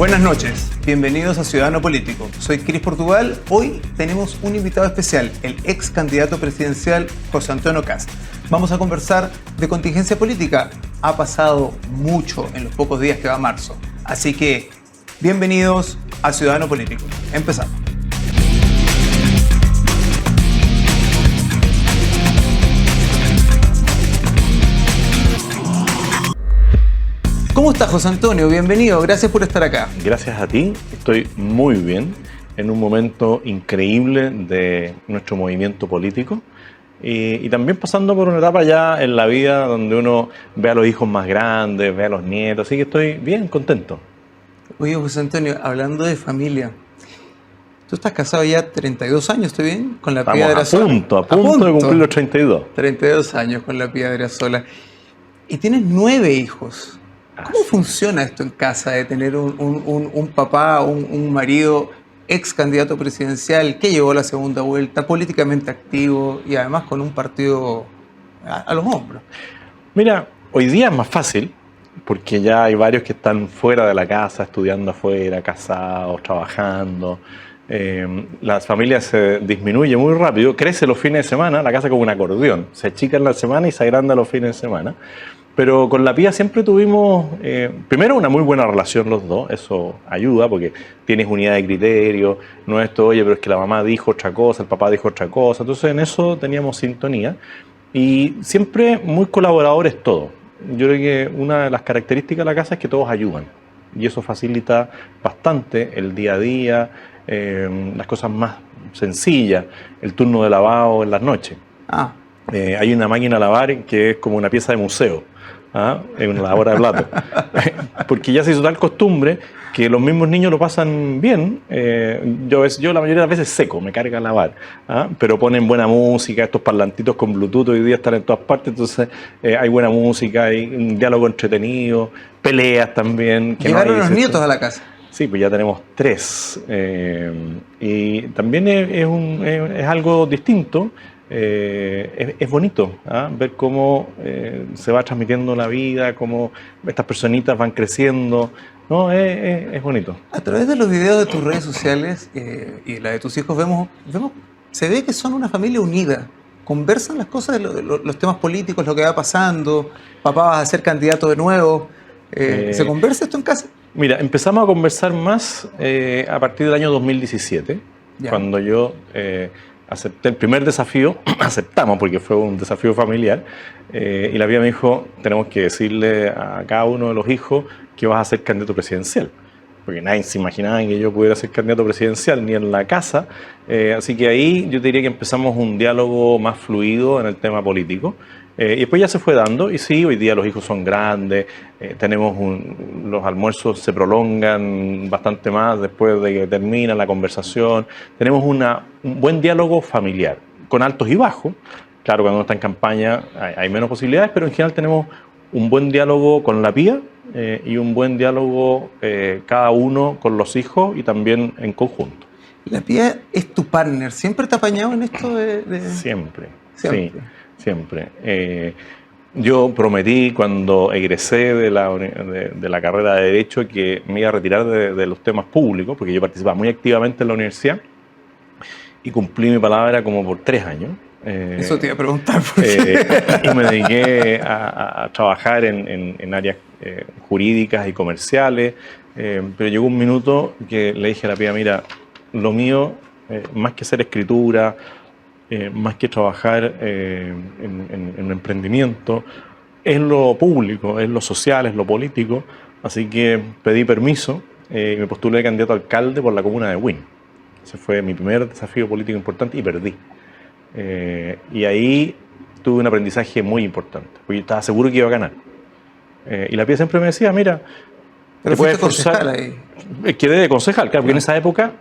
Buenas noches, bienvenidos a Ciudadano Político. Soy Cris Portugal. Hoy tenemos un invitado especial, el ex candidato presidencial José Antonio Kast. Vamos a conversar de contingencia política. Ha pasado mucho en los pocos días que va marzo. Así que, bienvenidos a Ciudadano Político. Empezamos. ¿Cómo estás, José Antonio? Bienvenido, gracias por estar acá. Gracias a ti, estoy muy bien, en un momento increíble de nuestro movimiento político y también pasando por una etapa ya en la vida donde uno ve a los hijos más grandes, ve a los nietos, así que estoy bien contento. Oye, José Antonio, hablando de familia, tú estás casado ya 32 años, ¿estoy bien? Con la Piedra Sola. A punto de cumplir los 32. 32 años con la Piedra Sola. Y tienes 9 hijos. ¿Cómo funciona esto en casa de tener un papá, un marido ex candidato presidencial que llegó a la segunda vuelta, políticamente activo y además con un partido a los hombros? Mira, hoy día es más fácil porque ya hay varios que están fuera de la casa, estudiando afuera, casados, trabajando. Las familias se disminuye muy rápido, crece los fines de semana, la casa como un acordeón, se achica en la semana y se agranda los fines de semana. Pero con la Pía siempre tuvimos, primero, una muy buena relación los dos, eso ayuda porque tienes unidad de criterio, no es esto, oye, pero es que la mamá dijo otra cosa, el papá dijo otra cosa, entonces en eso teníamos sintonía y siempre muy colaboradores todos. Yo creo que una de las características de la casa es que todos ayudan y eso facilita bastante el día a día, las cosas más sencillas, el turno de lavado en las noches. Hay una máquina a lavar que es como una pieza de museo. En la hora de plato, porque ya se hizo tal costumbre que los mismos niños lo pasan bien. Yo la mayoría de las veces seco, me carga lavar, pero ponen buena música, estos parlantitos con Bluetooth hoy día están en todas partes, entonces hay buena música, hay un diálogo entretenido, peleas también. ¿Llegaron los nietos a la casa? Sí, pues ya tenemos 3 y también es algo distinto. Es bonito ver cómo se va transmitiendo la vida, cómo estas personitas van creciendo, ¿no? Es bonito. A través de los videos de tus redes sociales y la de tus hijos vemos, se ve que son una familia unida. Conversan las cosas, los temas políticos, lo que va pasando. Papá, vas a ser candidato de nuevo. ¿Se conversa esto en casa? Mira, empezamos a conversar más a partir del año 2017, cuando yo acepté el primer desafío, aceptamos porque fue un desafío familiar, y la Pía me dijo, tenemos que decirle a cada uno de los hijos que vas a ser candidato presidencial, porque nadie se imaginaba que yo pudiera ser candidato presidencial, ni en la casa, así que ahí yo te diría que empezamos un diálogo más fluido en el tema político, y después ya se fue dando, y sí, hoy día los hijos son grandes, los almuerzos se prolongan bastante más después de que termina la conversación, tenemos un buen diálogo familiar, con altos y bajos. Claro, cuando uno está en campaña hay menos posibilidades, pero en general tenemos un buen diálogo con la Pía y un buen diálogo cada uno con los hijos y también en conjunto. ¿La Pía es tu partner? ¿Siempre te ha apañado en esto Siempre. Sí, siempre. Yo prometí cuando egresé de la carrera de Derecho que me iba a retirar de los temas públicos, porque yo participaba muy activamente en la universidad y cumplí mi palabra como por 3 años. Eso te iba a preguntar. ¿Por qué? Y me dediqué a trabajar en áreas jurídicas y comerciales, pero llegó un minuto que le dije a la Pía, mira, lo mío, más que hacer escritura, más que trabajar en un emprendimiento, es lo público, es lo social, es lo político, así que pedí permiso y me postulé de candidato a alcalde por la comuna de Huin. Ese fue mi primer desafío político importante y perdí. Y ahí tuve un aprendizaje muy importante, porque yo estaba seguro que iba a ganar. Y la Pía siempre me decía, mira, pero fuiste concejal ahí. Quedé de concejal, claro, porque en esa época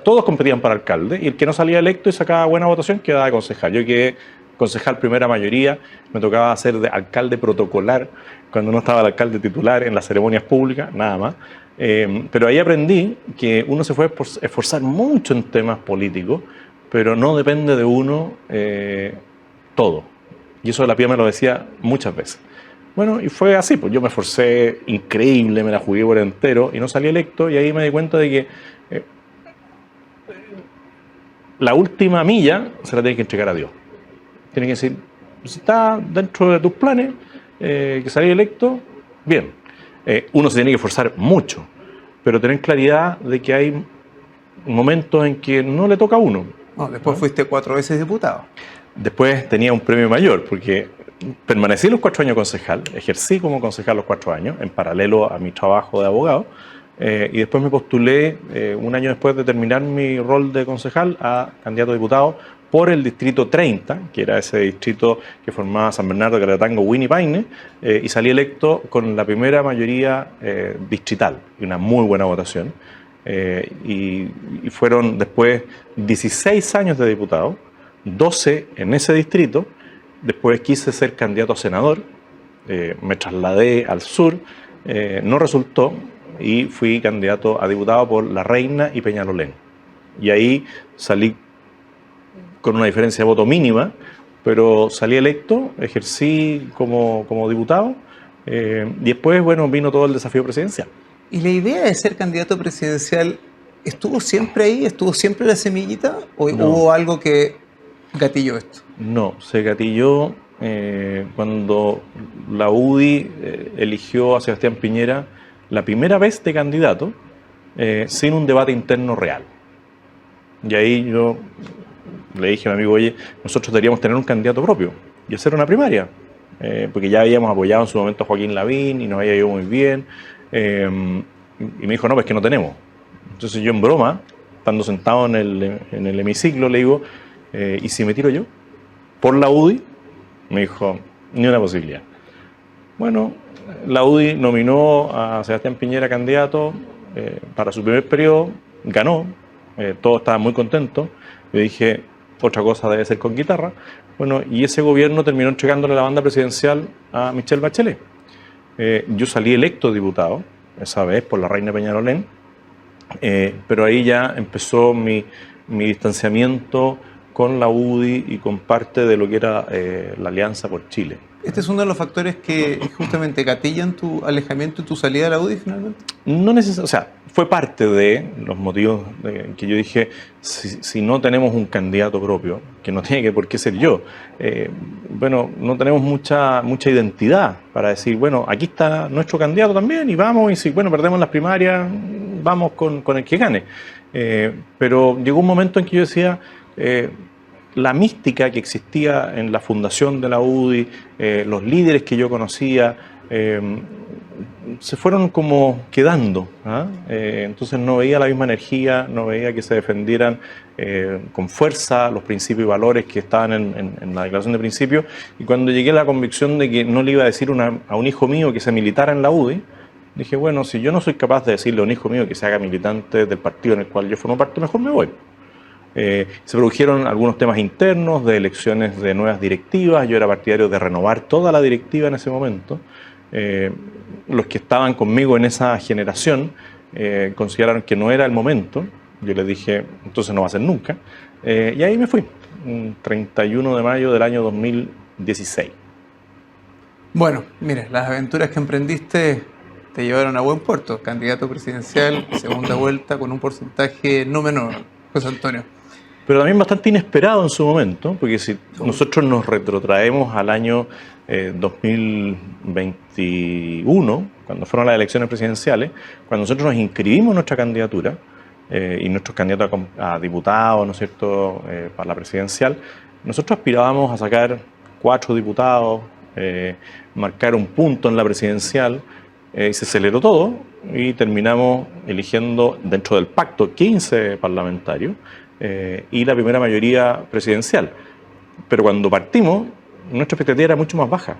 todos competían para alcalde, y el que no salía electo y sacaba buena votación quedaba de concejal. Yo quedé concejal primera mayoría, me tocaba hacer de alcalde protocolar cuando no estaba el alcalde titular en las ceremonias públicas, nada más. Pero ahí aprendí que uno se puede esforzar mucho en temas políticos, pero no depende de uno todo. Y eso la Pía me lo decía muchas veces. Bueno, y fue así, pues yo me esforcé increíble, me la jugué por entero y no salí electo, y ahí me di cuenta de que la última milla se la tienes que entregar a Dios. Tienes que decir, si está dentro de tus planes, que salir electo, bien. Uno se tiene que esforzar mucho, pero tener claridad de que hay momentos en que no le toca a uno. No, después fuiste 4 veces diputado. Después tenía un premio mayor, porque permanecí los 4 años concejal, ejercí como concejal los 4 años, en paralelo a mi trabajo de abogado, y después me postulé, un año después de terminar mi rol de concejal, a candidato a diputado por el distrito 30, que era ese distrito que formaba San Bernardo, Caratango, Huin y Paine, y salí electo con la primera mayoría distrital, y una muy buena votación. Y fueron después 16 años de diputado, 12 en ese distrito. Después quise ser candidato a senador, me trasladé al sur, no resultó, y fui candidato a diputado por La Reina y Peñalolén. Y ahí salí con una diferencia de voto mínima, pero salí electo, ejercí como diputado, y después, bueno, vino todo el desafío presidencial. ¿Y la idea de ser candidato presidencial estuvo siempre ahí? ¿Estuvo siempre la semillita? ¿O No. hubo algo que gatilló esto? No, se gatilló cuando la UDI eligió a Sebastián Piñera la primera vez de candidato sin un debate interno real. Y ahí yo le dije a mi amigo, oye, nosotros deberíamos tener un candidato propio y hacer una primaria, porque ya habíamos apoyado en su momento a Joaquín Lavín y nos había ido muy bien. Y me dijo, no, pues que no tenemos. Entonces yo en broma, estando sentado en el hemiciclo, le digo, ¿y si me tiro yo? Por la UDI, me dijo, ni una posibilidad. Bueno, la UDI nominó a Sebastián Piñera candidato para su primer periodo, ganó, todos estaban muy contentos. Yo dije, otra cosa debe ser con guitarra. Bueno, y ese gobierno terminó entregándole la banda presidencial a Michelle Bachelet. Yo salí electo diputado, esa vez por La Reina Peñalolén, pero ahí ya empezó mi distanciamiento con la UDI y con parte de lo que era la Alianza por Chile. ¿Este es uno de los factores que justamente gatillan tu alejamiento y tu salida de la UDI finalmente? No necesariamente, o sea, fue parte de los motivos que yo dije, si no tenemos un candidato propio, que no tiene por qué ser yo, bueno, no tenemos mucha identidad para decir, bueno, aquí está nuestro candidato también y vamos, y si, bueno, perdemos las primarias, vamos con el que gane. Pero llegó un momento en que yo decía, la mística que existía en la fundación de la UDI, los líderes que yo conocía, se fueron como quedando. Entonces no veía la misma energía, no veía que se defendieran con fuerza los principios y valores que estaban en la declaración de principios. Y cuando llegué a la convicción de que no le iba a decir a un hijo mío que se militara en la UDI, dije, bueno, si yo no soy capaz de decirle a un hijo mío que se haga militante del partido en el cual yo formo parte, mejor me voy. Se produjeron algunos temas internos de elecciones de nuevas directivas. Yo era partidario de renovar toda la directiva en ese momento. Los que estaban conmigo en esa generación consideraron que no era el momento. Yo les dije, entonces no va a ser nunca. Y ahí me fui, 31 de mayo del año 2016. Bueno, mire, las aventuras que emprendiste te llevaron a buen puerto. Candidato presidencial, segunda vuelta, con un porcentaje no menor, José Antonio. Pero también bastante inesperado en su momento, porque si nosotros nos retrotraemos al año 2021, cuando fueron las elecciones presidenciales, cuando nosotros nos inscribimos en nuestra candidatura, y nuestros candidatos a diputados, ¿no es cierto?, para la presidencial, nosotros aspirábamos a sacar 4 diputados, marcar un punto en la presidencial, y se aceleró todo, y terminamos eligiendo dentro del pacto 15 parlamentarios, y la primera mayoría presidencial. Pero cuando partimos, nuestra expectativa era mucho más baja.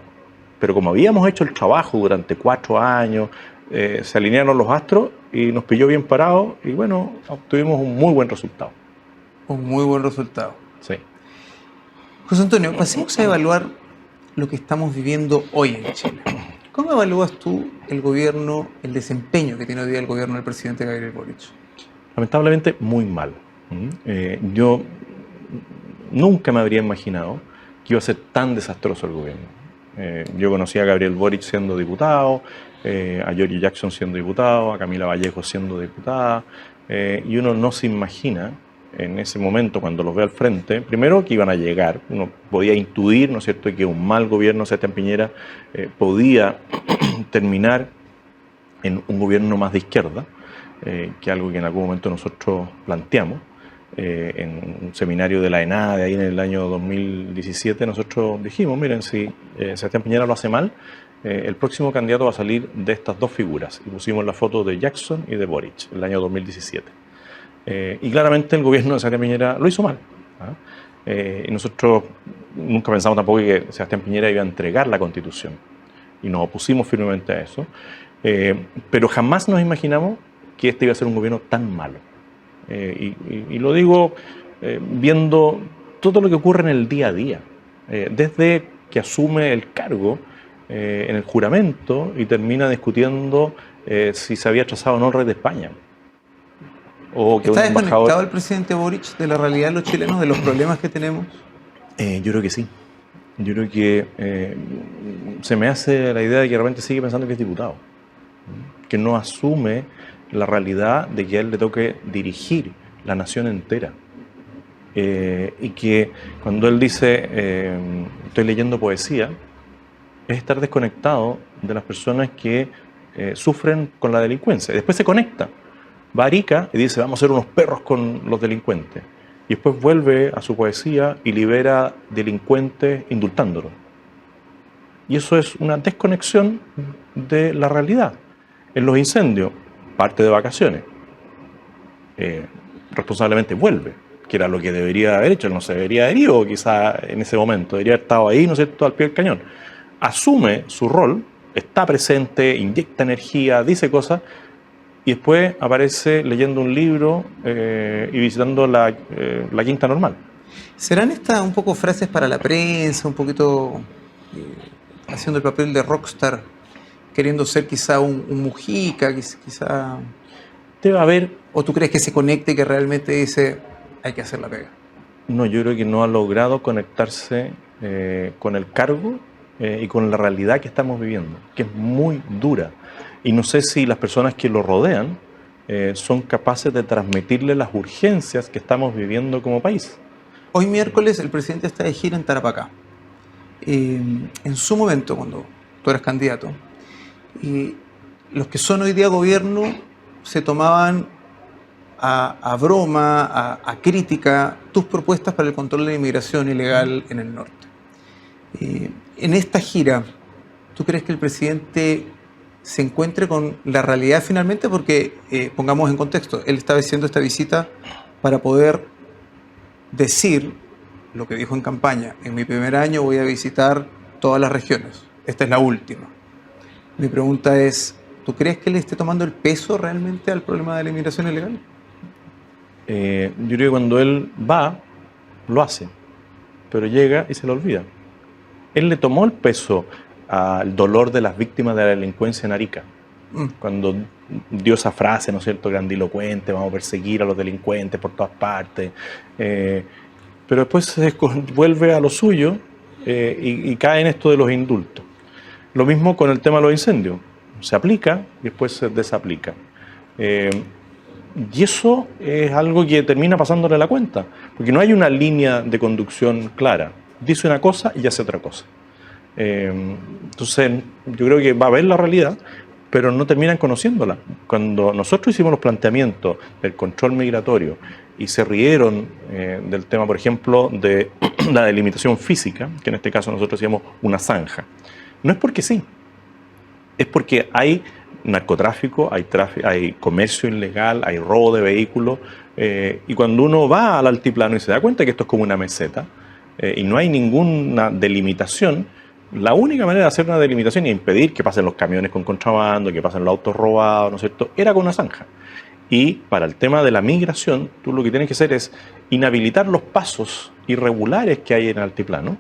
Pero como habíamos hecho el trabajo durante 4 años, se alinearon los astros y nos pilló bien parados y bueno, obtuvimos un muy buen resultado. Un muy buen resultado. Sí. José Antonio, pasemos a evaluar lo que estamos viviendo hoy en Chile. ¿Cómo evalúas tú el gobierno, el desempeño que tiene hoy día el gobierno del presidente Gabriel Boric? Lamentablemente, muy mal. Yo nunca me habría imaginado que iba a ser tan desastroso el gobierno. Yo conocí a Gabriel Boric siendo diputado, a Giorgio Jackson siendo diputado, a Camila Vallejo siendo diputada, y uno no se imagina en ese momento, cuando los ve al frente, primero que iban a llegar, uno podía intuir, ¿no es cierto?, que un mal gobierno de Sebastián Piñera podía terminar en un gobierno más de izquierda, que algo que en algún momento nosotros planteamos. En un seminario de la ENADE, ahí en el año 2017, nosotros dijimos, miren, si Sebastián Piñera lo hace mal, el próximo candidato va a salir de estas dos figuras. Y pusimos la foto de Jackson y de Boric, en el año 2017. Y claramente el gobierno de Sebastián Piñera lo hizo mal. Y nosotros nunca pensamos tampoco que Sebastián Piñera iba a entregar la Constitución. Y nos opusimos firmemente a eso. Pero jamás nos imaginamos que este iba a ser un gobierno tan malo. Y lo digo viendo todo lo que ocurre en el día a día. Desde que asume el cargo en el juramento y termina discutiendo si se había trazado o no el rey de España. O que ¿Está desconectado el presidente Boric de la realidad de los chilenos, de los problemas que tenemos? Yo creo que sí. Yo creo que se me hace la idea de que de repente sigue pensando que es diputado, que no asume la realidad de que a él le toque dirigir la nación entera. Y que cuando él dice estoy leyendo poesía, es estar desconectado de las personas que sufren con la delincuencia. Después se conecta. Va a Arica y dice, vamos a ser unos perros con los delincuentes. Y después vuelve a su poesía y libera delincuentes indultándolos. Y eso es una desconexión de la realidad. En los incendios, parte de vacaciones. Responsablemente vuelve, que era lo que debería haber hecho. Él no se debería haber ido quizá en ese momento. Debería haber estado ahí, ¿no es cierto?, al pie del cañón. Asume su rol, está presente, inyecta energía, dice cosas, y después aparece leyendo un libro y visitando la Quinta Normal. ¿Serán estas un poco frases para la prensa, un poquito haciendo el papel de rockstar, queriendo ser quizá un Mujica, quizá? Debe haber... ¿O tú crees que se conecte, que realmente dice, hay que hacer la pega? No, yo creo que no ha logrado conectarse con el cargo y con la realidad que estamos viviendo, que es muy dura. Y no sé si las personas que lo rodean son capaces de transmitirle las urgencias que estamos viviendo como país. Hoy miércoles el presidente está de gira en Tarapacá. En su momento, cuando tú eras candidato, los que son hoy día gobierno se tomaban a broma, a crítica, tus propuestas para el control de la inmigración ilegal en el norte. En esta gira, ¿tú crees que el presidente se encuentre con la realidad finalmente? Porque, pongamos en contexto, él estaba haciendo esta visita para poder decir lo que dijo en campaña: en mi primer año voy a visitar todas las regiones, esta es la última. Mi pregunta es, ¿tú crees que le esté tomando el peso realmente al problema de la inmigración ilegal? Yo creo que cuando él va, lo hace, pero llega y se lo olvida. Él le tomó el peso al dolor de las víctimas de la delincuencia en Arica. Cuando dio esa frase, ¿no es cierto?, grandilocuente, vamos a perseguir a los delincuentes por todas partes. Pero después se vuelve a lo suyo y cae en esto de los indultos. Lo mismo con el tema de los incendios. Se aplica y después se desaplica. Y eso es algo que termina pasándole la cuenta, porque no hay una línea de conducción clara. Dice una cosa y hace otra cosa. Entonces, yo creo que va a ver la realidad, pero no terminan conociéndola. Cuando nosotros hicimos los planteamientos del control migratorio y se rieron del tema, por ejemplo, de la delimitación física, que en este caso nosotros decíamos una zanja, no es porque sí, es porque hay narcotráfico, hay comercio ilegal, hay robo de vehículos, y cuando uno va al altiplano y se da cuenta que esto es como una meseta y no hay ninguna delimitación, la única manera de hacer una delimitación y impedir que pasen los camiones con contrabando, que pasen los autos robados, ¿no es cierto?, era con una zanja. Y para el tema de la migración, tú lo que tienes que hacer es inhabilitar los pasos irregulares que hay en el altiplano,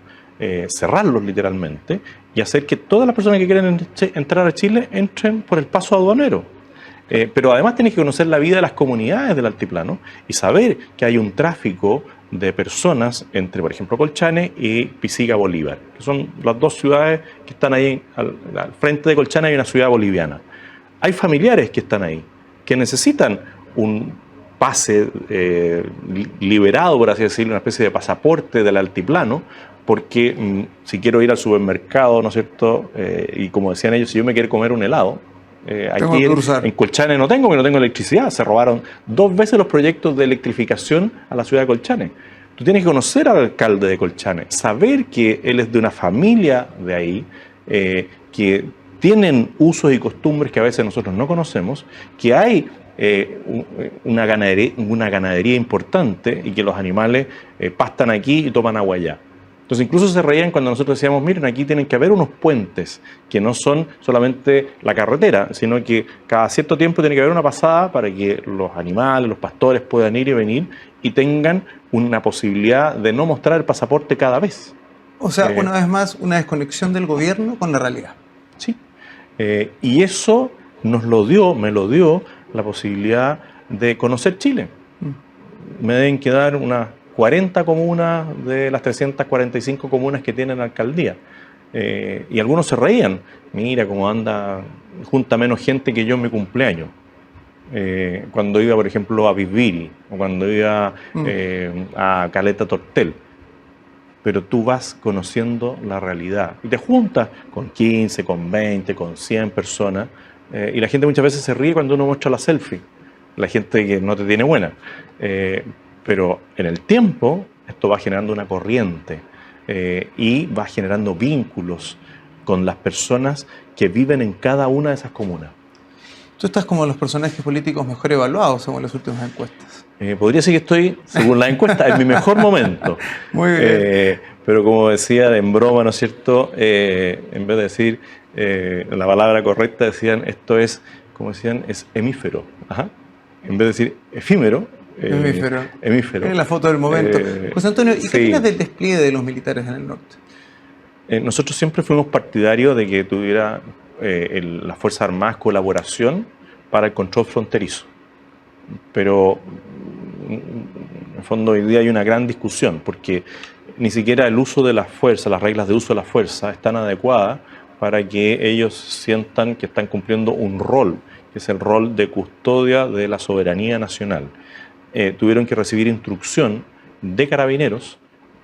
cerrarlos literalmente, y hacer que todas las personas que quieren entrar a Chile entren por el paso aduanero. Pero además tienes que conocer la vida de las comunidades del altiplano y saber que hay un tráfico de personas entre, por ejemplo, Colchane y Pisiga Bolívar, que son las dos ciudades que están ahí al frente de Colchane. Hay una ciudad boliviana. Hay familiares que están ahí, que necesitan un pase liberado, por así decirlo, una especie de pasaporte del altiplano, porque si quiero ir al supermercado, ¿no es cierto? Y como decían ellos, si yo me quiero comer un helado, aquí en Colchane no tengo, porque no tengo electricidad. Se robaron 2 veces los proyectos de electrificación a la ciudad de Colchane. Tú tienes que conocer al alcalde de Colchane, saber que él es de una familia de ahí, que tienen usos y costumbres que a veces nosotros no conocemos, que hay una ganadería importante y que los animales pastan aquí y toman agua allá. Entonces incluso se reían cuando nosotros decíamos, miren, aquí tienen que haber unos puentes que no son solamente la carretera, sino que cada cierto tiempo tiene que haber una pasada para que los animales, los pastores puedan ir y venir y tengan una posibilidad de no mostrar el pasaporte cada vez. O sea, una vez más, una desconexión del gobierno con la realidad. Sí. Y eso me lo dio la posibilidad de conocer Chile. Me deben quedar unas 40 comunas de las 345 comunas que tienen la alcaldía. Y algunos se reían. Mira cómo anda, junta menos gente que yo en mi cumpleaños. Cuando iba, por ejemplo, a Bisbiri o cuando iba a Caleta Tortel. Pero tú vas conociendo la realidad y te juntas con 15, con 20, con 100 personas y la gente muchas veces se ríe cuando uno muestra la selfie, la gente que no te tiene buena. Pero en el tiempo esto va generando una corriente y va generando vínculos con las personas que viven en cada una de esas comunas. Tú estás como los personajes políticos mejor evaluados según las últimas encuestas. Podría decir que estoy, según la encuesta, en mi mejor momento. Muy bien. Pero como decía en broma, ¿no es cierto? En vez de decir la palabra correcta, decían esto es, como decían, es hemífero. Ajá. En vez de decir efímero, hemífero. Es la foto del momento. José Antonio, ¿y qué opinas del despliegue de los militares en el norte? Nosotros siempre fuimos partidarios de que tuviera las Fuerzas Armadas colaboración para el control fronterizo. Pero en el fondo hoy día hay una gran discusión porque ni siquiera el uso de las fuerzas, las reglas de uso de la fuerza están adecuadas para que ellos sientan que están cumpliendo un rol, que es el rol de custodia de la soberanía nacional. Tuvieron que recibir instrucción de carabineros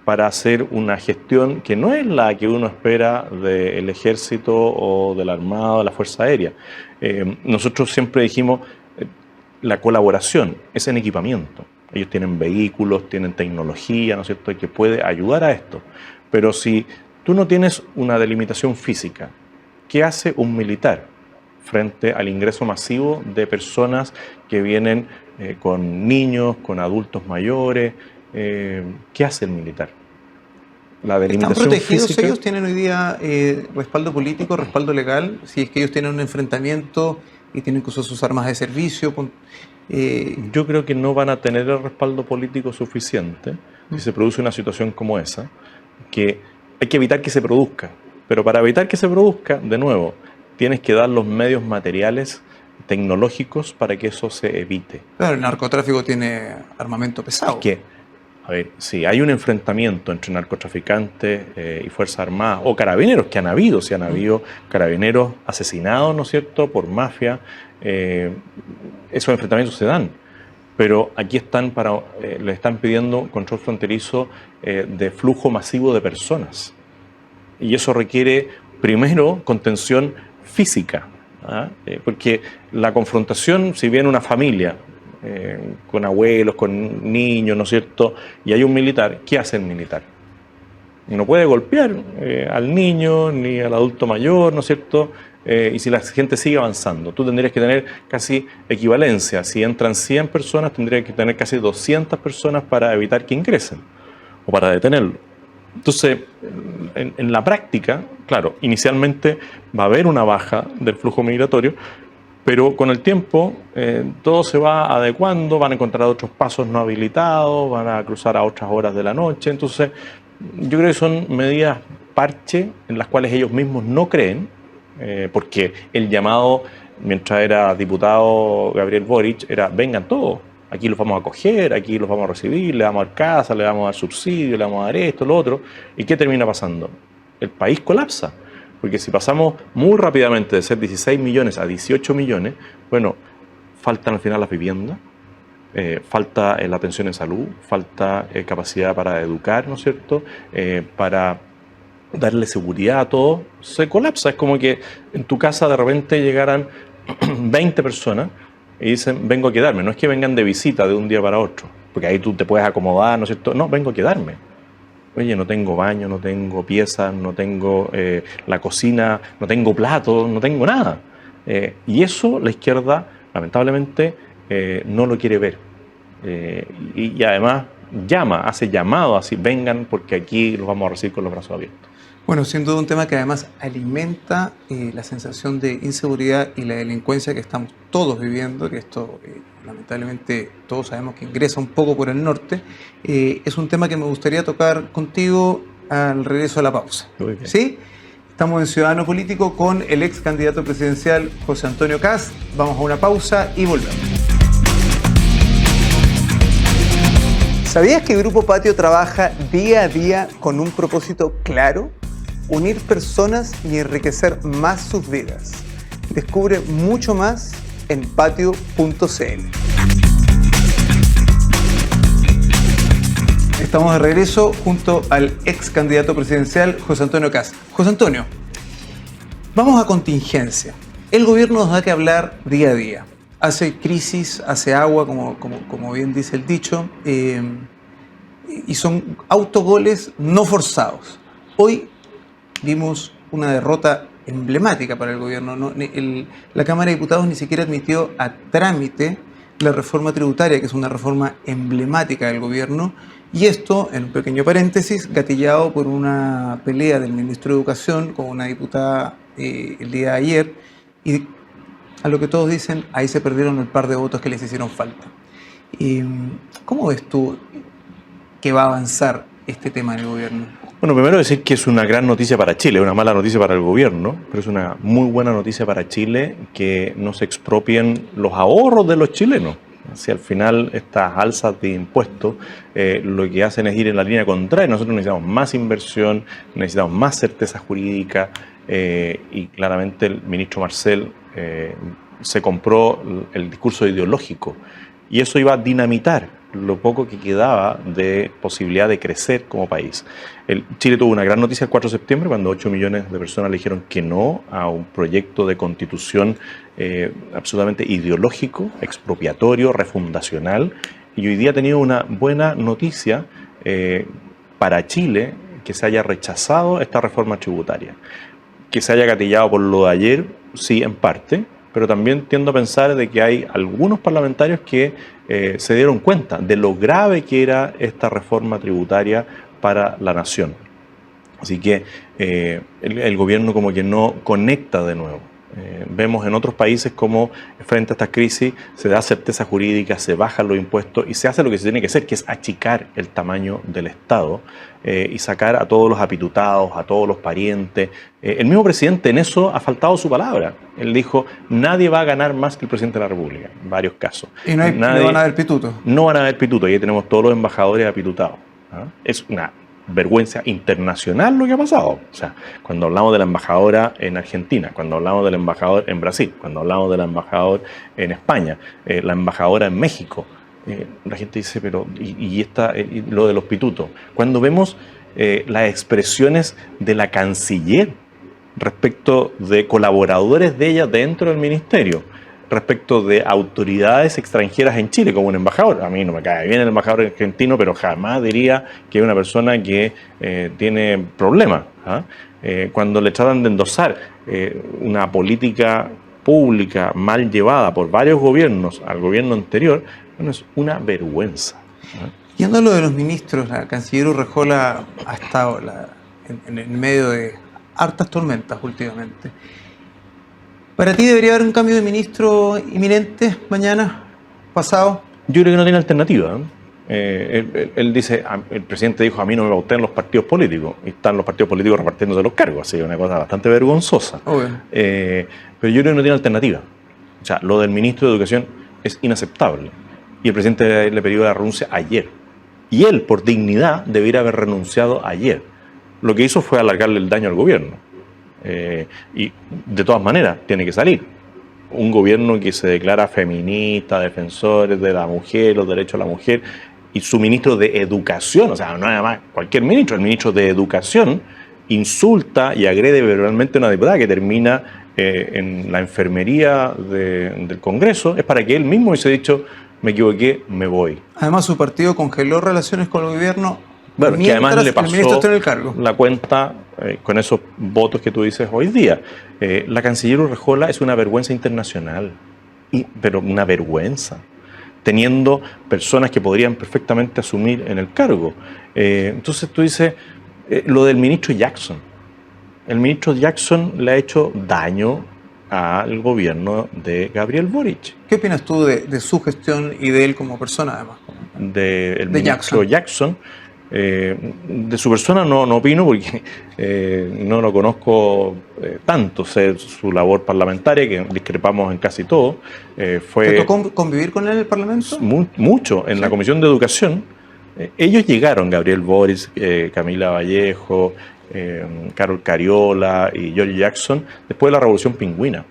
para hacer una gestión que no es la que uno espera del ejército o de la armada o de la fuerza aérea. Nosotros siempre dijimos, la colaboración es en equipamiento. Ellos tienen vehículos, tienen tecnología, ¿no es cierto?, que puede ayudar a esto. Pero si tú no tienes una delimitación física, ¿qué hace un militar frente al ingreso masivo de personas que vienen con niños, con adultos mayores? ¿Qué hace el militar? La delimitación ¿Están protegidos física, ellos? ¿Tienen hoy día respaldo político, respaldo legal? Si es que ellos tienen un enfrentamiento y tienen que usar sus armas de servicio. Yo creo que no van a tener el respaldo político suficiente si se produce una situación como esa, que hay que evitar que se produzca. Pero para evitar que se produzca, de nuevo, tienes que dar los medios materiales tecnológicos para que eso se evite. Claro, el narcotráfico tiene armamento pesado. Es que, a ver, si hay un enfrentamiento entre narcotraficantes y Fuerzas Armadas, o carabineros, que han habido, si han habido carabineros asesinados, ¿no es cierto?, por mafia, esos enfrentamientos se dan. Pero aquí están le están pidiendo control fronterizo de flujo masivo de personas. Y eso requiere, primero, contención física. Porque la confrontación, si viene una familia con abuelos, con niños, ¿no es cierto?, y hay un militar, ¿qué hace el militar? No puede golpear al niño ni al adulto mayor, ¿no es cierto?, y si la gente sigue avanzando, tú tendrías que tener casi equivalencia. Si entran 100 personas, tendrías que tener casi 200 personas para evitar que ingresen o para detenerlo. Entonces, en la práctica, claro, inicialmente va a haber una baja del flujo migratorio, pero con el tiempo todo se va adecuando, van a encontrar otros pasos no habilitados, van a cruzar a otras horas de la noche. Entonces, yo creo que son medidas parche en las cuales ellos mismos no creen, porque el llamado, mientras era diputado Gabriel Boric, era vengan todos. Aquí los vamos a acoger, aquí los vamos a recibir, le vamos a dar casa, le vamos a dar subsidio, le vamos a dar esto, lo otro. ¿Y qué termina pasando? El país colapsa. Porque si pasamos muy rápidamente de ser 16 millones a 18 millones, bueno, faltan al final las viviendas, falta la atención en salud, falta capacidad para educar, ¿no es cierto? Para darle seguridad a todo, se colapsa. Es como que en tu casa de repente llegaran 20 personas y dicen, vengo a quedarme. No es que vengan de visita de un día para otro, porque ahí tú te puedes acomodar, ¿no es cierto? No, vengo a quedarme. Oye, no tengo baño, no tengo piezas, no tengo la cocina, no tengo platos, no tengo nada. Y eso la izquierda, lamentablemente, no lo quiere ver. Y además hace llamado así, vengan porque aquí los vamos a recibir con los brazos abiertos. Bueno, sin duda un tema que además alimenta la sensación de inseguridad y la delincuencia que estamos todos viviendo, que esto lamentablemente todos sabemos que ingresa un poco por el norte. Es un tema que me gustaría tocar contigo al regreso a la pausa. ¿Sí? Estamos en Ciudadano Político con el ex candidato presidencial José Antonio Kast. Vamos a una pausa y volvemos. ¿Sabías que Grupo Patio trabaja día a día con un propósito claro? Unir personas y enriquecer más sus vidas. Descubre mucho más en patio.cl. Estamos de regreso junto al ex candidato presidencial José Antonio Kast. José Antonio, vamos a contingencia. El gobierno nos da que hablar día a día. Hace crisis, hace agua, como bien dice el dicho, y son autogoles no forzados. Hoy vimos una derrota emblemática para el gobierno. La Cámara de Diputados ni siquiera admitió a trámite la reforma tributaria, que es una reforma emblemática del gobierno, y esto, en un pequeño paréntesis, gatillado por una pelea del ministro de Educación con una diputada el día de ayer, y a lo que todos dicen, ahí se perdieron el par de votos que les hicieron falta. ¿Cómo ves tú que va a avanzar este tema del gobierno? Bueno, primero decir que es una gran noticia para Chile, una mala noticia para el gobierno, pero es una muy buena noticia para Chile que no se expropien los ahorros de los chilenos. Si al final estas alzas de impuestos lo que hacen es ir en la línea contraria, nosotros necesitamos más inversión, necesitamos más certeza jurídica y claramente el ministro Marcel se compró el discurso ideológico y eso iba a dinamitar lo poco que quedaba de posibilidad de crecer como país. Chile tuvo una gran noticia el 4 de septiembre cuando 8 millones de personas le dijeron que no a un proyecto de constitución absolutamente ideológico, expropiatorio, refundacional, y hoy día ha tenido una buena noticia para Chile que se haya rechazado esta reforma tributaria. Que se haya gatillado por lo de ayer, sí, en parte, pero también tiendo a pensar de que hay algunos parlamentarios que se dieron cuenta de lo grave que era esta reforma tributaria para la nación. Así que el gobierno como que no conecta de nuevo. Vemos en otros países como frente a estas crisis se da certeza jurídica, se bajan los impuestos y se hace lo que se tiene que hacer, que es achicar el tamaño del Estado y sacar a todos los apitutados, a todos los parientes. El mismo presidente en eso ha faltado su palabra. Él dijo, nadie va a ganar más que el presidente de la República, en varios casos. Y no van a haber pitutos. No van a haber pitutos, y ahí tenemos todos los embajadores apitutados. Es una vergüenza internacional lo que ha pasado. O sea, cuando hablamos de la embajadora en Argentina, cuando hablamos del embajador en Brasil, cuando hablamos del embajador en España, la embajadora en México, la gente dice, pero ¿y lo de los pitutos? Cuando vemos las expresiones de la canciller respecto de colaboradores de ella dentro del ministerio, respecto de autoridades extranjeras en Chile, como un embajador. A mí no me cae bien el embajador argentino, pero jamás diría que es una persona que tiene problemas. Cuando le tratan de endosar una política pública mal llevada por varios gobiernos al gobierno anterior, bueno, es una vergüenza. Yendo a lo de los ministros, la canciller Urrejola ha estado en medio de hartas tormentas últimamente. ¿Para ti debería haber un cambio de ministro inminente mañana, pasado? Yo creo que no tiene alternativa. Él dice, el presidente dijo, a mí no me gustan los partidos políticos, y están los partidos políticos repartiéndose los cargos, así que es una cosa bastante vergonzosa. Pero yo creo que no tiene alternativa. O sea, lo del ministro de Educación es inaceptable. y el presidente le pidió la renuncia ayer. Y él, por dignidad, debiera haber renunciado ayer. Lo que hizo fue alargarle el daño al gobierno. Y de todas maneras, tiene que salir. Un gobierno que se declara feminista, defensores de la mujer, los derechos de la mujer, y su ministro de Educación, o sea, no nada más cualquier ministro, el ministro de Educación, insulta y agrede verbalmente a una diputada que termina en la enfermería del Congreso, es para que él mismo hubiese dicho: me equivoqué, me voy. Además, su partido congeló relaciones con el gobierno, bueno, que además le pasó el ministro está en el cargo. La cuenta con esos votos que tú dices hoy día. La canciller Urrejola es una vergüenza internacional, pero una vergüenza, teniendo personas que podrían perfectamente asumir en el cargo. Entonces tú dices, lo del ministro Jackson. El ministro Jackson le ha hecho daño al gobierno de Gabriel Boric. ¿Qué opinas tú de su gestión y de él como persona, además? El ministro Jackson. De su persona no opino porque no lo conozco tanto. Sé su labor parlamentaria, que discrepamos en casi todo. ¿Te tocó convivir con él en el Parlamento? Mucho. En la Comisión de Educación, ellos llegaron, Gabriel Boric, Camila Vallejo, Carol Cariola y George Jackson, después de la Revolución Pingüina.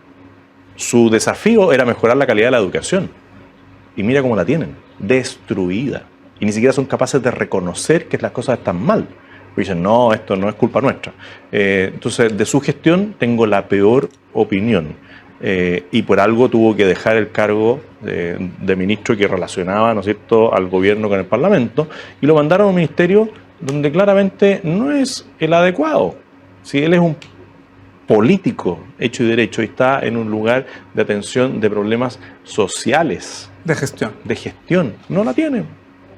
Su desafío era mejorar la calidad de la educación. Y mira cómo la tienen, destruida. Y ni siquiera son capaces de reconocer que las cosas están mal. Porque dicen, no, esto no es culpa nuestra. Entonces, de su gestión tengo la peor opinión. Y por algo tuvo que dejar el cargo de ministro que relacionaba, ¿no es cierto?, al gobierno con el Parlamento, y lo mandaron a un ministerio donde claramente no es el adecuado. Si él es un político hecho y derecho y está en un lugar de atención de problemas sociales. De gestión. De gestión. No la tiene.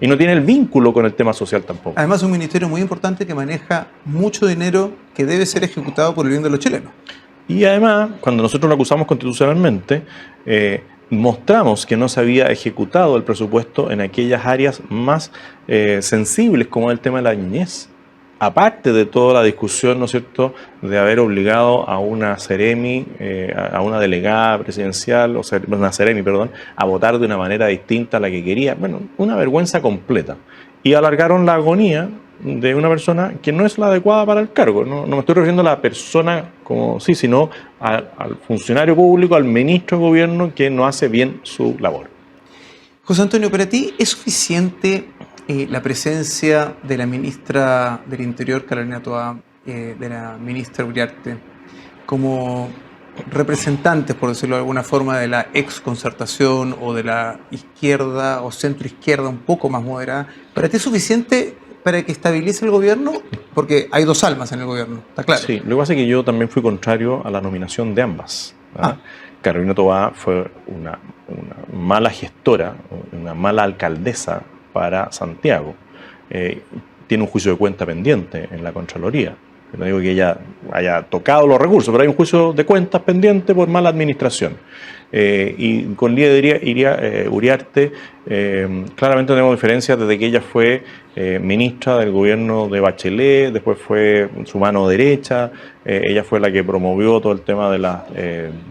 Y no tiene el vínculo con el tema social tampoco. Además, es un ministerio muy importante que maneja mucho dinero que debe ser ejecutado por el bien de los chilenos. Y además, cuando nosotros lo acusamos constitucionalmente, mostramos que no se había ejecutado el presupuesto en aquellas áreas más sensibles, como el tema de la niñez. Aparte de toda la discusión, ¿no es cierto?, de haber obligado a una Seremi, a una delegada presidencial, o sea, una Seremi, perdón, a votar de una manera distinta a la que quería. Bueno, una vergüenza completa. Y alargaron la agonía de una persona que no es la adecuada para el cargo. No me estoy refiriendo a la persona como sí, sino al funcionario público, al ministro de gobierno que no hace bien su labor. José Antonio, ¿para ti es suficiente la presencia de la ministra del Interior, Carolina Toá, de la ministra Uriarte, como representantes, por decirlo de alguna forma, de la exconcertación o de la izquierda o centroizquierda un poco más moderada? ¿Para ti es suficiente para que estabilice el gobierno? Porque hay dos almas en el gobierno, está claro. Sí, lo que pasa es que yo también fui contrario a la nominación de ambas. Carolina Toá fue una mala gestora, una mala alcaldesa para Santiago. Tiene un juicio de cuenta pendiente en la Contraloría. No digo que ella haya tocado los recursos, pero hay un juicio de cuentas pendiente por mala administración. Y con Lidia Uriarte, claramente tenemos diferencias desde que ella fue ministra del gobierno de Bachelet, después fue su mano derecha, ella fue la que promovió todo el tema de la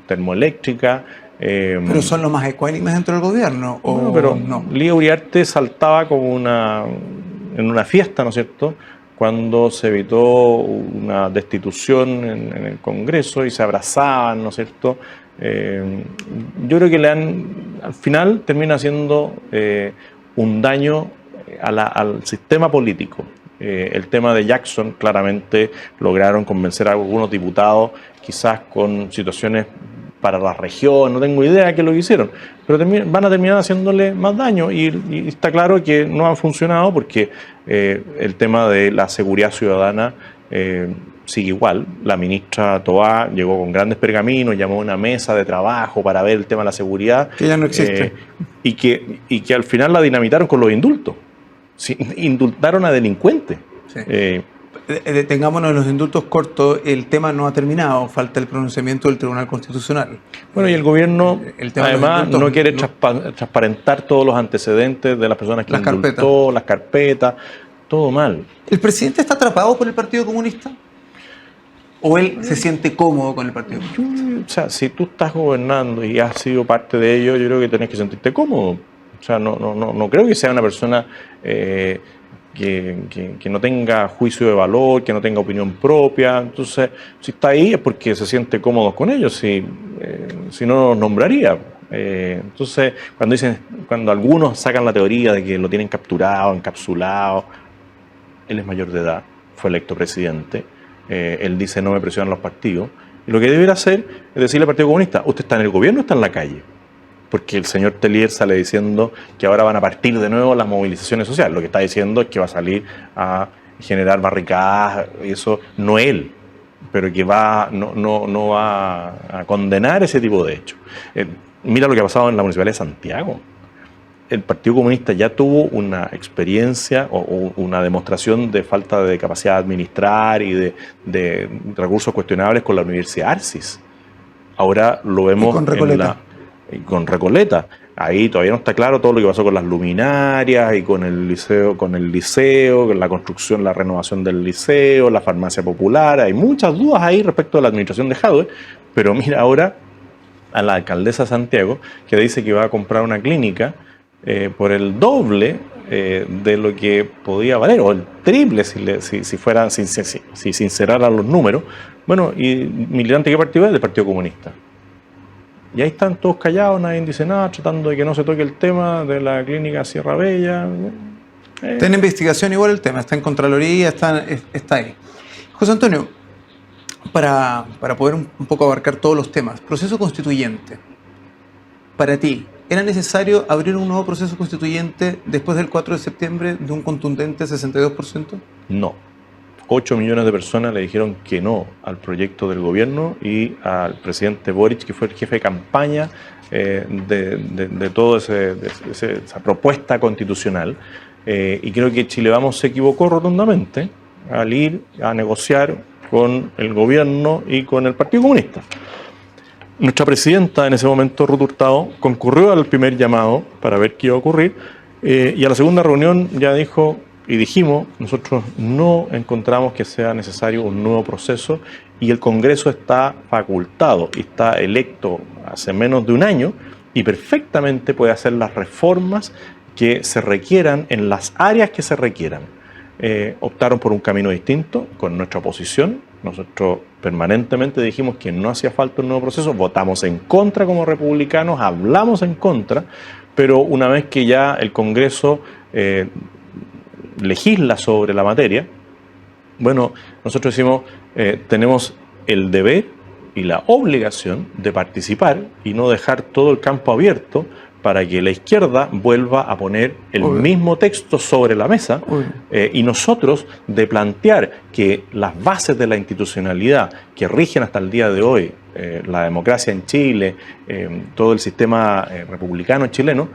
termoeléctrica. ¿Pero son los más ecuánimes dentro del gobierno? ¿O bueno, pero no? Lidia Uriarte saltaba como en una fiesta, ¿no es cierto?, cuando se evitó una destitución en el Congreso y se abrazaban, ¿no es cierto? Yo creo que al final termina haciendo un daño al sistema político. El tema de Jackson, claramente lograron convencer a algunos diputados, quizás con situaciones para la región, no tengo idea de qué es lo que hicieron, pero van a terminar haciéndole más daño y está claro que no han funcionado porque el tema de la seguridad ciudadana sigue igual. La ministra Toá llegó con grandes pergaminos, llamó a una mesa de trabajo para ver el tema de la seguridad. Que ya no existe. Y que al final la dinamitaron con los indultos. Sí, indultaron a delincuentes. Sí. Detengámonos en los indultos cortos, el tema no ha terminado, falta el pronunciamiento del Tribunal Constitucional. Bueno, y el gobierno además no quiere transparentar todos los antecedentes de las personas que indultó, las carpetas, todo mal. ¿El presidente está atrapado por el Partido Comunista? ¿O él se siente cómodo con el Partido Comunista? O sea, si tú estás gobernando y has sido parte de ello, yo creo que tenés que sentirte cómodo. O sea, no creo que sea una persona que no tenga juicio de valor, que no tenga opinión propia. Entonces, si está ahí es porque se siente cómodo con ellos, si no los nombraría. Entonces, cuando algunos sacan la teoría de que lo tienen capturado, encapsulado, él es mayor de edad, fue electo presidente, él dice no me presionan los partidos, y lo que debería hacer es decirle al Partido Comunista, usted está en el gobierno o está en la calle. Porque el señor Tellier sale diciendo que ahora van a partir de nuevo las movilizaciones sociales. Lo que está diciendo es que va a salir a generar barricadas, eso no él, pero que no va a condenar ese tipo de hechos. Mira lo que ha pasado en la Municipalidad de Santiago. El Partido Comunista ya tuvo una experiencia o una demostración de falta de capacidad de administrar y de recursos cuestionables con la Universidad Arcis. Ahora lo vemos con Recoleta. Ahí todavía no está claro todo lo que pasó con las luminarias y con el liceo, con la construcción, la renovación del liceo, la farmacia popular. Hay muchas dudas ahí respecto a la administración de Jadwe, pero mira ahora a la alcaldesa de Santiago que dice que va a comprar una clínica por el doble de lo que podía valer, o el triple si sinceraran los números. Bueno, ¿y militante qué partido es? Del Partido Comunista. Y ahí están todos callados, nadie dice nada, tratando de que no se toque el tema de la clínica Sierra Bella. Está en investigación igual el tema, está en Contraloría, está ahí. José Antonio, para poder un poco abarcar todos los temas, proceso constituyente, para ti, ¿era necesario abrir un nuevo proceso constituyente después del 4 de septiembre de un contundente 62%? No. 8 millones de personas le dijeron que no al proyecto del gobierno y al presidente Boric, que fue el jefe de campaña de toda esa propuesta constitucional. Y creo que Chile Vamos se equivocó rotundamente al ir a negociar con el gobierno y con el Partido Comunista. Nuestra presidenta en ese momento, Ruth Hurtado, concurrió al primer llamado para ver qué iba a ocurrir y a la segunda reunión ya dijo y dijimos, nosotros no encontramos que sea necesario un nuevo proceso y el Congreso está facultado y está electo hace menos de un año y perfectamente puede hacer las reformas que se requieran en las áreas que se requieran. Optaron por un camino distinto con nuestra oposición. Nosotros permanentemente dijimos que no hacía falta un nuevo proceso, votamos en contra como republicanos, hablamos en contra, pero una vez que ya el Congreso legisla sobre la materia, bueno, nosotros decimos, tenemos el deber y la obligación de participar y no dejar todo el campo abierto para que la izquierda vuelva a poner el mismo texto sobre la mesa y nosotros de plantear que las bases de la institucionalidad que rigen hasta el día de hoy, la democracia en Chile, todo el sistema republicano chileno,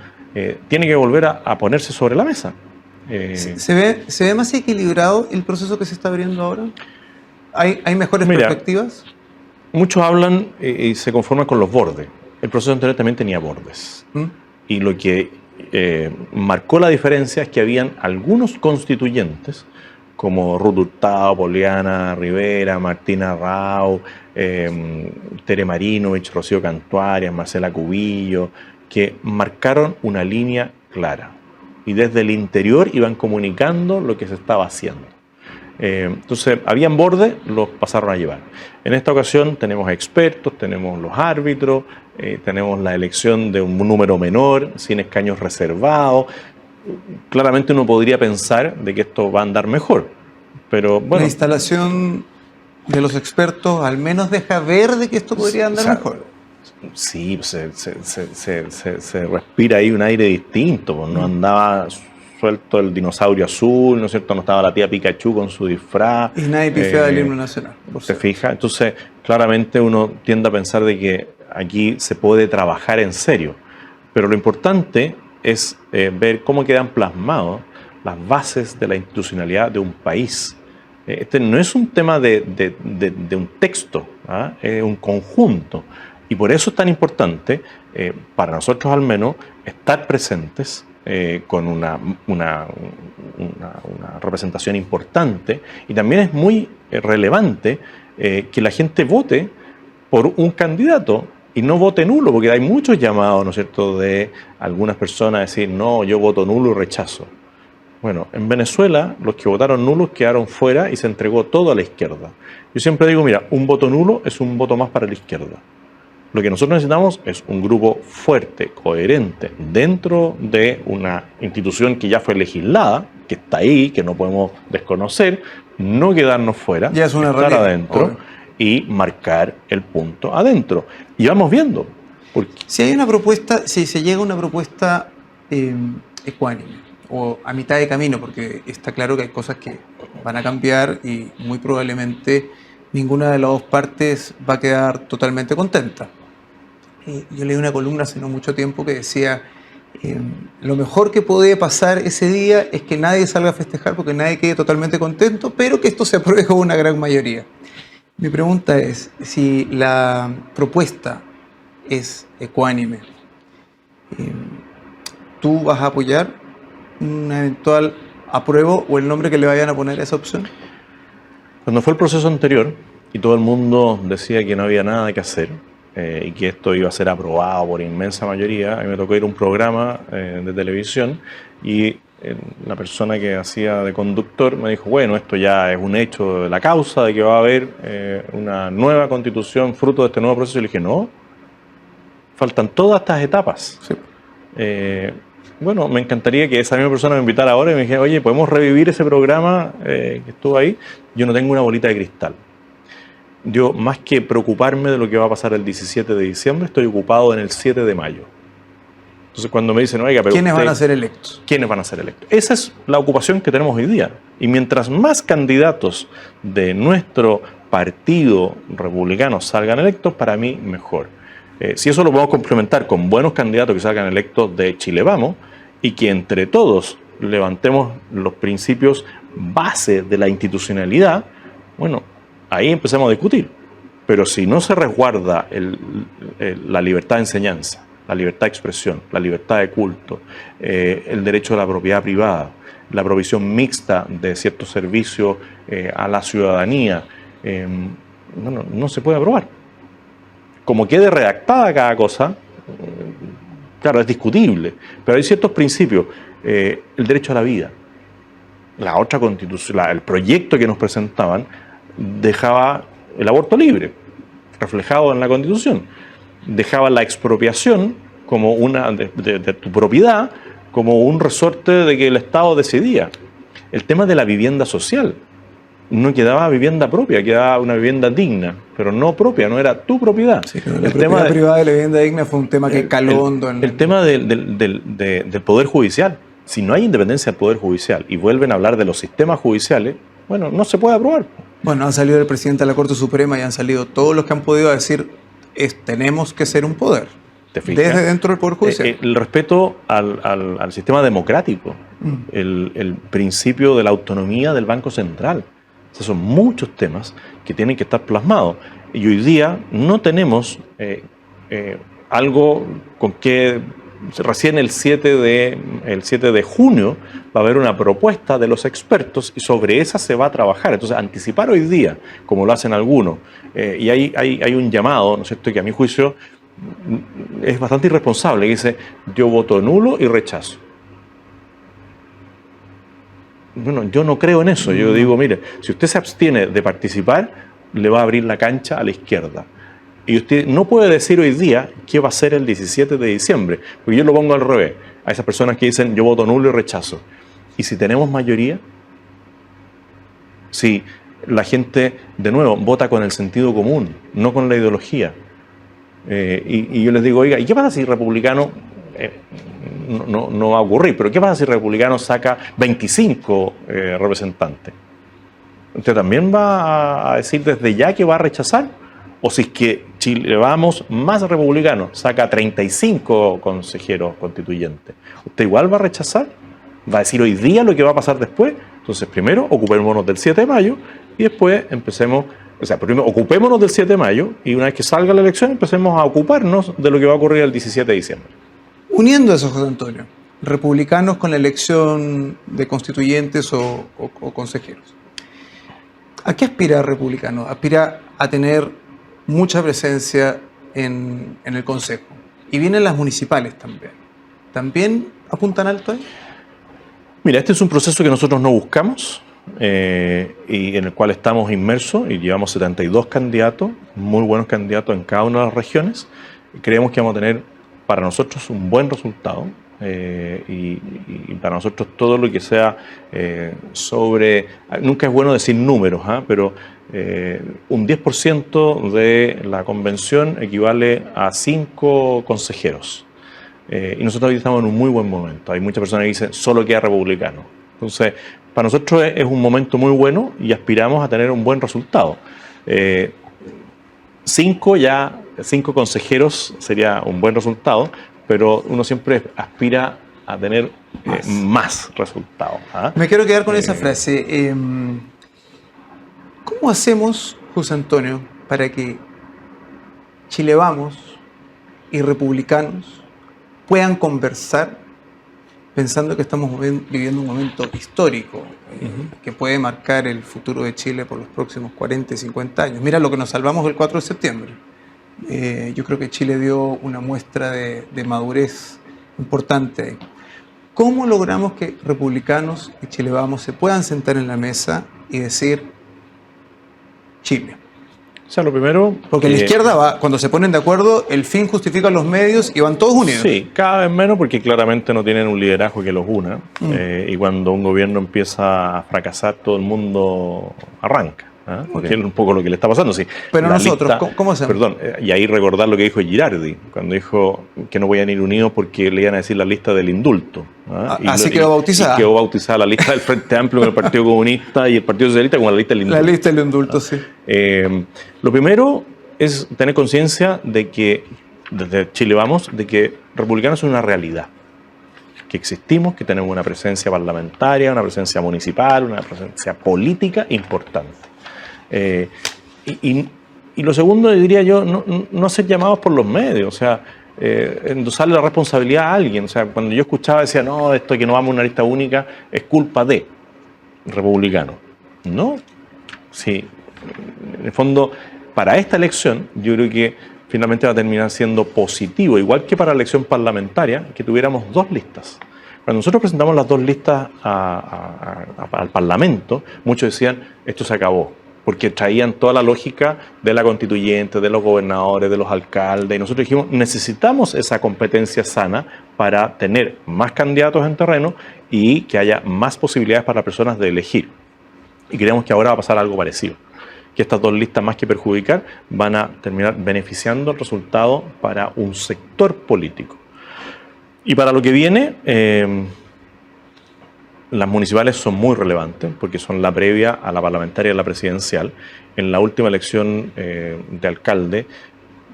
tiene que volver a ponerse sobre la mesa. ¿Se ve más equilibrado el proceso que se está abriendo ahora? ¿Hay mejores perspectivas? Muchos hablan y se conforman con los bordes. El proceso anterior también tenía bordes. Y lo que marcó la diferencia es que habían algunos constituyentes, como Ruth Hurtado, Poliana Rivera, Martina Rao, Tere Marinovich, Rocío Cantuarias, Marcela Cubillo, que marcaron una línea clara. Y desde el interior iban comunicando lo que se estaba haciendo. Entonces, habían bordes, los pasaron a llevar. En esta ocasión tenemos expertos, tenemos los árbitros, tenemos la elección de un número menor, sin escaños reservados. Claramente uno podría pensar de que esto va a andar mejor, pero bueno. La instalación de los expertos al menos deja ver de que esto podría andar mejor. Sí, se respira ahí un aire distinto, pues no andaba suelto el dinosaurio azul, ¿no es cierto? No estaba la tía Pikachu con su disfraz. Y nadie pifiaba el himno nacional. ¿Se fija? Entonces, claramente uno tiende a pensar de que aquí se puede trabajar en serio, pero lo importante es ver cómo quedan plasmadas las bases de la institucionalidad de un país. Este no es un tema de un texto, ¿ah? Es un conjunto. Y por eso es tan importante, para nosotros al menos, estar presentes con una representación importante. Y también es muy relevante que la gente vote por un candidato y no vote nulo, porque hay muchos llamados, ¿no es cierto?, de algunas personas a decir, no, yo voto nulo y rechazo. Bueno, en Venezuela los que votaron nulos quedaron fuera y se entregó todo a la izquierda. Yo siempre digo, mira, un voto nulo es un voto más para la izquierda. Lo que nosotros necesitamos es un grupo fuerte, coherente, dentro de una institución que ya fue legislada, que está ahí, que no podemos desconocer, no quedarnos fuera, ya es una estar realidad, adentro, obvio, y marcar el punto adentro. Y vamos viendo. Porque... Si hay una propuesta, si se llega a una propuesta ecuánime, o a mitad de camino, porque está claro que hay cosas que van a cambiar y muy probablemente ninguna de las dos partes va a quedar totalmente contenta. Yo leí una columna hace no mucho tiempo que decía lo mejor que puede pasar ese día es que nadie salga a festejar porque nadie quede totalmente contento, pero que esto se apruebe con una gran mayoría. Mi pregunta es, si la propuesta es ecuánime, ¿tú vas a apoyar un eventual apruebo o el nombre que le vayan a poner a esa opción? Cuando fue el proceso anterior y todo el mundo decía que no había nada que hacer y que esto iba a ser aprobado por inmensa mayoría, a mí me tocó ir a un programa de televisión y la persona que hacía de conductor me dijo, bueno, esto ya es un hecho de la causa, de que va a haber una nueva constitución fruto de este nuevo proceso. Y le dije, no, faltan todas estas etapas. Sí. Bueno, me encantaría que esa misma persona me invitara ahora y me dijera, oye, ¿podemos revivir ese programa que estuvo ahí? Yo no tengo una bolita de cristal. Yo, más que preocuparme de lo que va a pasar el 17 de diciembre, estoy ocupado en el 7 de mayo. Entonces, cuando me dicen, oiga, pero ¿quiénes van a ser electos? ¿Quiénes van a ser electos? Esa es la ocupación que tenemos hoy día. Y mientras más candidatos de nuestro partido republicano salgan electos, para mí, mejor. Si eso lo podemos complementar con buenos candidatos que salgan electos de Chile Vamos, y que entre todos levantemos los principios base de la institucionalidad, bueno, ahí empezamos a discutir. Pero si no se resguarda la libertad de enseñanza, la libertad de expresión, la libertad de culto, el derecho a la propiedad privada, la provisión mixta de ciertos servicios a la ciudadanía, bueno, no se puede aprobar. Como quede redactada cada cosa, claro, es discutible, pero hay ciertos principios. El derecho a la vida, la otra constitución, el proyecto que nos presentaban dejaba el aborto libre, reflejado en la Constitución. Dejaba la expropiación como de tu propiedad como un resorte de que el Estado decidía. El tema de la vivienda social. No quedaba vivienda propia, quedaba una vivienda digna, pero no propia, no era tu propiedad. Sí, la propiedad privada de la vivienda digna fue un tema que caló hondo. El tema del Poder Judicial. Si no hay independencia del Poder Judicial y vuelven a hablar de los sistemas judiciales, bueno, no se puede aprobar. Bueno, han salido el presidente de la Corte Suprema y han salido todos los que han podido decir tenemos que ser un poder. Desde dentro del Poder Judicial. El respeto al sistema democrático, el principio de la autonomía del Banco Central. O sea, son muchos temas que tienen que estar plasmados. Y hoy día no tenemos algo con que recién el 7 de junio va a haber una propuesta de los expertos y sobre esa se va a trabajar. Entonces, anticipar hoy día, como lo hacen algunos, y hay un llamado, ¿no es cierto?, que a mi juicio es bastante irresponsable, que dice, yo voto nulo y rechazo. Bueno, yo no creo en eso. Yo digo, mire, si usted se abstiene de participar, le va a abrir la cancha a la izquierda. Y usted no puede decir hoy día qué va a ser el 17 de diciembre, porque yo lo pongo al revés, a esas personas que dicen yo voto nulo y rechazo. Y si tenemos mayoría, si la gente, de nuevo, vota con el sentido común, no con la ideología. Y yo les digo, oiga, ¿y qué pasa si republicano, no va a ocurrir, pero qué pasa si republicano saca 25 representantes? ¿Usted también va a decir desde ya que va a rechazar? O si es que Chile Vamos más republicanos saca 35 consejeros constituyentes, ¿usted igual va a rechazar? ¿Va a decir hoy día lo que va a pasar después? Entonces, primero ocupémonos del 7 de mayo y después empecemos, o sea, primero ocupémonos del 7 de mayo y una vez que salga la elección empecemos a ocuparnos de lo que va a ocurrir el 17 de diciembre. Uniendo eso, José Antonio, republicanos con la elección de constituyentes o consejeros. ¿A qué aspira el republicano? Aspira a tener mucha presencia en el Consejo. Y vienen las municipales también. ¿También apuntan alto ahí? Mira, este es un proceso que nosotros no buscamos y en el cual estamos inmersos y llevamos 72 candidatos, muy buenos candidatos en cada una de las regiones. Creemos que vamos a tener para nosotros un buen resultado y para nosotros todo lo que sea sobre... Nunca es bueno decir números, pero un 10% de la convención equivale a 5 consejeros. Y nosotros hoy estamos en un muy buen momento. Hay muchas personas que dicen solo queda republicano. Entonces, para nosotros es un momento muy bueno y aspiramos a tener un buen resultado. 5 consejeros sería un buen resultado, pero uno siempre aspira a tener más resultados. Me quiero quedar con esa frase. ¿Cómo hacemos, José Antonio, para que Chile Vamos y republicanos puedan conversar pensando que estamos viviendo un momento histórico que puede marcar el futuro de Chile por los próximos 40 y 50 años? Mira lo que nos salvamos el 4 de septiembre. Yo creo que Chile dio una muestra de madurez importante. ¿Cómo logramos que republicanos y Chile Vamos se puedan sentar en la mesa y decir Chile? O sea, lo primero... Porque la izquierda va, cuando se ponen de acuerdo, el fin justifica los medios y van todos unidos. Sí, cada vez menos porque claramente no tienen un liderazgo que los una. Y cuando un gobierno empieza a fracasar, todo el mundo arranca. Porque es un poco lo que le está pasando. Sí, pero nosotros, ¿cómo hacemos? Perdón, y ahí recordar lo que dijo Girardi, cuando dijo que no podían ir unidos porque le iban a decir la lista del indulto. Así quedó bautizada. Y quedó bautizada la lista del Frente Amplio con el Partido Comunista y el Partido Socialista como la lista del indulto. La lista del indulto, sí. Lo primero es tener conciencia de que, desde Chile Vamos, de que republicanos es una realidad. Que existimos, que tenemos una presencia parlamentaria, una presencia municipal, una presencia política importante. Y lo segundo, diría yo, no ser llamados por los medios, o sea, endosarle la responsabilidad a alguien. O sea, cuando yo escuchaba, decía, no, esto que no vamos a una lista única es culpa de republicanos. No, sí, en el fondo, para esta elección, yo creo que finalmente va a terminar siendo positivo, igual que para la elección parlamentaria, que tuviéramos 2 listas. Cuando nosotros presentamos las 2 listas al Parlamento, muchos decían, esto se acabó, porque traían toda la lógica de la constituyente, de los gobernadores, de los alcaldes, y nosotros dijimos, necesitamos esa competencia sana para tener más candidatos en terreno y que haya más posibilidades para las personas de elegir. Y creemos que ahora va a pasar algo parecido, que estas 2 listas, más que perjudicar, van a terminar beneficiando el resultado para un sector político. Y para lo que viene, las municipales son muy relevantes porque son la previa a la parlamentaria y a la presidencial. En la última elección de alcalde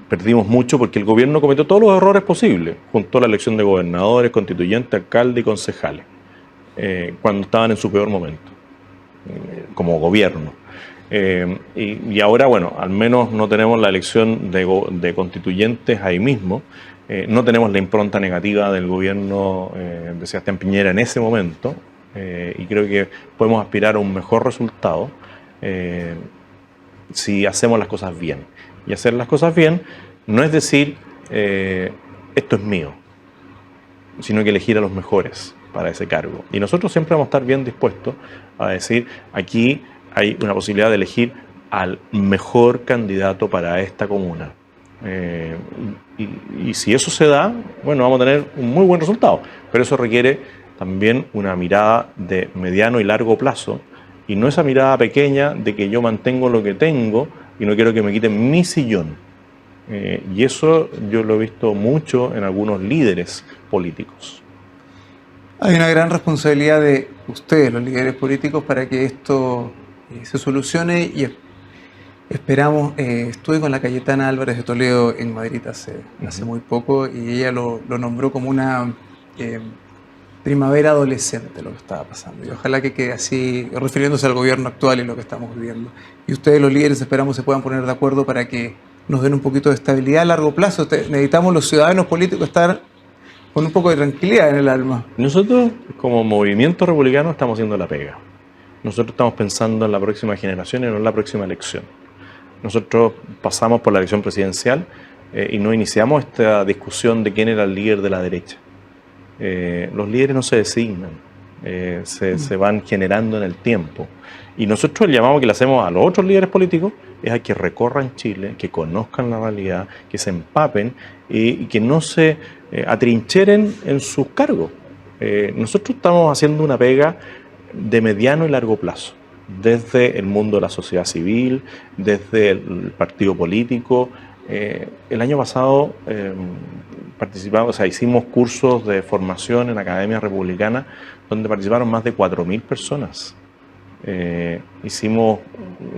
perdimos mucho porque el gobierno cometió todos los errores posibles, juntó la elección de gobernadores, constituyentes, alcalde y concejales, cuando estaban en su peor momento, como gobierno. Y ahora, bueno, al menos no tenemos la elección de constituyentes ahí mismo, no tenemos la impronta negativa del gobierno de Sebastián Piñera en ese momento, y creo que podemos aspirar a un mejor resultado si hacemos las cosas bien. Y hacer las cosas bien no es decir, esto es mío, sino que elegir a los mejores para ese cargo. Y nosotros siempre vamos a estar bien dispuestos a decir, aquí hay una posibilidad de elegir al mejor candidato para esta comuna. Y si eso se da, bueno, vamos a tener un muy buen resultado. Pero eso requiere también una mirada de mediano y largo plazo, y no esa mirada pequeña de que yo mantengo lo que tengo y no quiero que me quiten mi sillón. Y eso yo lo he visto mucho en algunos líderes políticos. Hay una gran responsabilidad de ustedes, los líderes políticos, para que esto se solucione, y esperamos. Estuve con la Cayetana Álvarez de Toledo en Madrid hace muy poco, y ella lo nombró como una primavera adolescente lo que estaba pasando, y ojalá que quede así, refiriéndose al gobierno actual y lo que estamos viviendo. Y ustedes, los líderes, esperamos se puedan poner de acuerdo para que nos den un poquito de estabilidad a largo plazo. Necesitamos los ciudadanos políticos estar con un poco de tranquilidad en el alma. Nosotros, como movimiento republicano, estamos haciendo la pega. Nosotros estamos pensando en la próxima generación y no en la próxima elección. Nosotros pasamos por la elección presidencial y no iniciamos esta discusión de quién era el líder de la derecha. Los líderes no se designan, se van generando en el tiempo. Y nosotros el llamado que le hacemos a los otros líderes políticos es a que recorran Chile, que conozcan la realidad, que se empapen y que no se atrincheren en sus cargos. Nosotros estamos haciendo una pega de mediano y largo plazo, desde el mundo de la sociedad civil, desde el partido político. El año pasado participamos, hicimos cursos de formación en Academia Republicana donde participaron más de 4.000 personas. Hicimos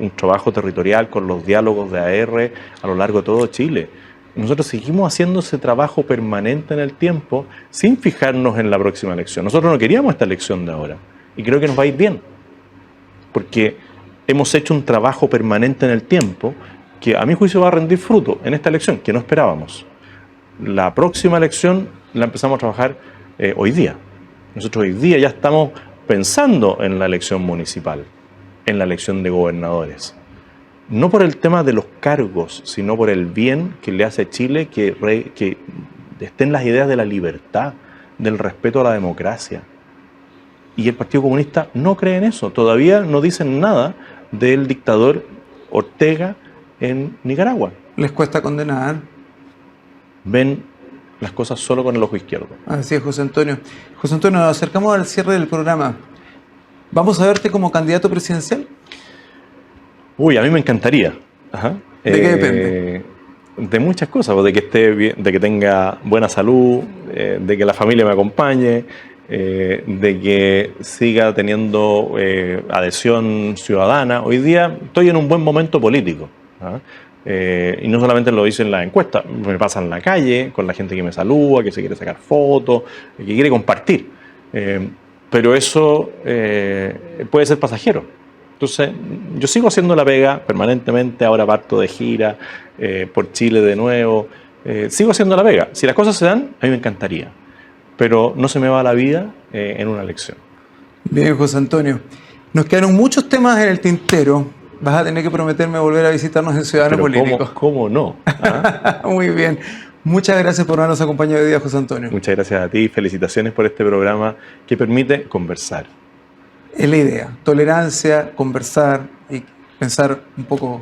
un trabajo territorial con los diálogos de AR a lo largo de todo Chile. Nosotros seguimos haciendo ese trabajo permanente en el tiempo sin fijarnos en la próxima elección. Nosotros no queríamos esta elección de ahora y creo que nos va a ir bien porque hemos hecho un trabajo permanente en el tiempo que a mi juicio va a rendir fruto en esta elección que no esperábamos. La próxima elección la empezamos a trabajar hoy día. Nosotros hoy día ya estamos pensando en la elección municipal, en la elección de gobernadores. No por el tema de los cargos, sino por el bien que le hace a Chile que estén las ideas de la libertad, del respeto a la democracia. Y el Partido Comunista no cree en eso. Todavía no dicen nada del dictador Ortega en Nicaragua. ¿Les cuesta condenar? Ven las cosas solo con el ojo izquierdo. Así es, José Antonio. José Antonio, nos acercamos al cierre del programa. ¿Vamos a verte como candidato presidencial? Uy, a mí me encantaría. Ajá. ¿De qué depende? De muchas cosas, de que esté bien, de que tenga buena salud, de que la familia me acompañe, de que siga teniendo adhesión ciudadana. Hoy día estoy en un buen momento político. Y no solamente lo dice en la encuesta, me pasa en la calle, con la gente que me saluda, que se quiere sacar fotos, que quiere compartir. Pero eso puede ser pasajero. Entonces, yo sigo haciendo la pega permanentemente, ahora parto de gira por Chile de nuevo. Sigo haciendo la pega. Si las cosas se dan, a mí me encantaría. Pero no se me va la vida en una elección. Bien, José Antonio. Nos quedaron muchos temas en el tintero. Vas a tener que prometerme volver a visitarnos en Ciudadano Político. ¿Cómo no? ¿Ah? Muy bien. Muchas gracias por habernos acompañado hoy día, José Antonio. Muchas gracias a ti. Felicitaciones por este programa que permite conversar. Es la idea. Tolerancia, conversar y pensar un poco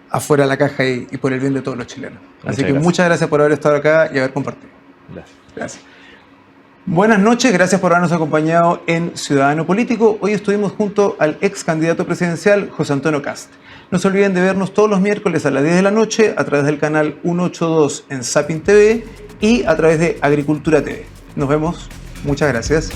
afuera de la caja y por el bien de todos los chilenos. Así que muchas gracias por haber estado acá y haber compartido. Gracias. Buenas noches, gracias por habernos acompañado en Ciudadano Político. Hoy estuvimos junto al ex candidato presidencial José Antonio Kast. No se olviden de vernos todos los miércoles a las 10 de la noche a través del canal 182 en Sapin TV y a través de Agricultura TV. Nos vemos, muchas gracias.